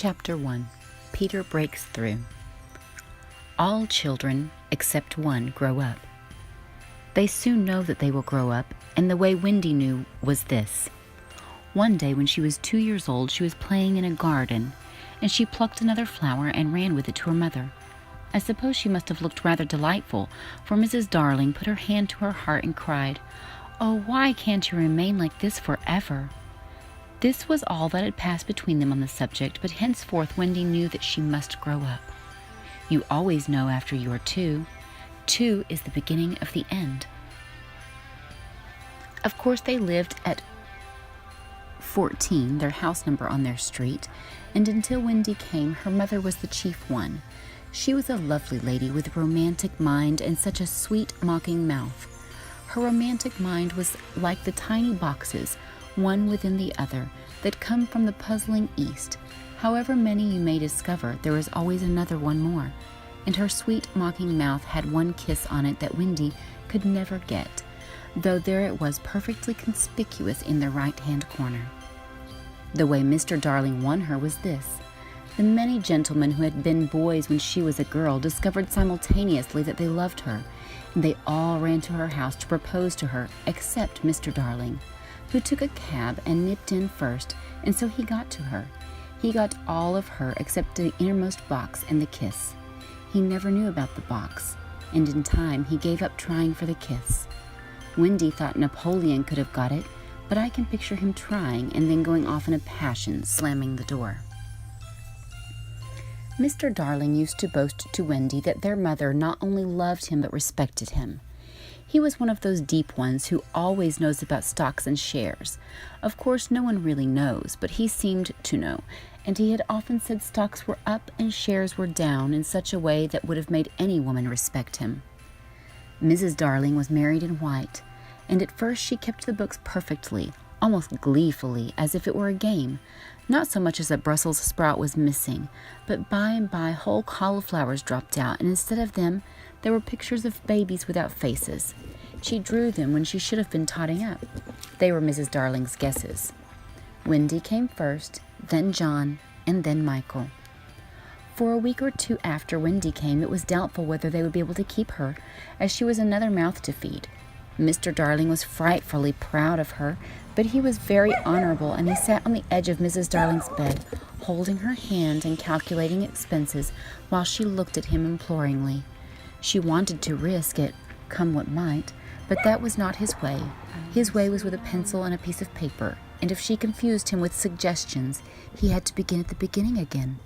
Chapter 1. Peter Breaks Through. All children, except one, grow up. They soon know that they will grow up, and the way Wendy knew was this. One day when she was 2 years old, she was playing in a garden, and she plucked another flower and ran with it to her mother. I suppose she must have looked rather delightful, for Mrs. Darling put her hand to her heart and cried, "Oh, why can't you remain like this forever?" This was all that had passed between them on the subject, but henceforth Wendy knew that she must grow up. You always know after you are 2. 2 is the beginning of the end. Of course, they lived at 14, their house number on their street, and until Wendy came, her mother was the chief one. She was a lovely lady with a romantic mind and such a sweet, mocking mouth. Her romantic mind was like the tiny boxes, one within the other, that come from the puzzling East. However many you may discover, there is always another one more, and her sweet, mocking mouth had one kiss on it that Wendy could never get, though there it was perfectly conspicuous in the right-hand corner. The way Mr. Darling won her was this. The many gentlemen who had been boys when she was a girl discovered simultaneously that they loved her, and they all ran to her house to propose to her, except Mr. Darling, who took a cab and nipped in first, and so he got to her. He got all of her except the innermost box and the kiss. He never knew about the box, and in time he gave up trying for the kiss. Wendy thought Napoleon could have got it, but I can picture him trying and then going off in a passion, slamming the door. Mr. Darling used to boast to Wendy that their mother not only loved him but respected him. He was one of those deep ones who always knows about stocks and shares. Of course, no one really knows, but he seemed to know, and he had often said stocks were up and shares were down in such a way that would have made any woman respect him. Mrs. Darling was married in white, and at first she kept the books perfectly, almost gleefully, as if it were a game. Not so much as a Brussels sprout was missing, but by and by whole cauliflowers dropped out, and instead of them, there were pictures of babies without faces. She drew them when she should have been totting up. They were Mrs. Darling's guesses. Wendy came first, then John, and then Michael. For a week or two after Wendy came, it was doubtful whether they would be able to keep her, as she was another mouth to feed. Mr. Darling was frightfully proud of her, but he was very honorable, and he sat on the edge of Mrs. Darling's bed, holding her hand and calculating expenses while she looked at him imploringly. She wanted to risk it, come what might, but that was not his way. His way was with a pencil and a piece of paper, and if she confused him with suggestions, he had to begin at the beginning again.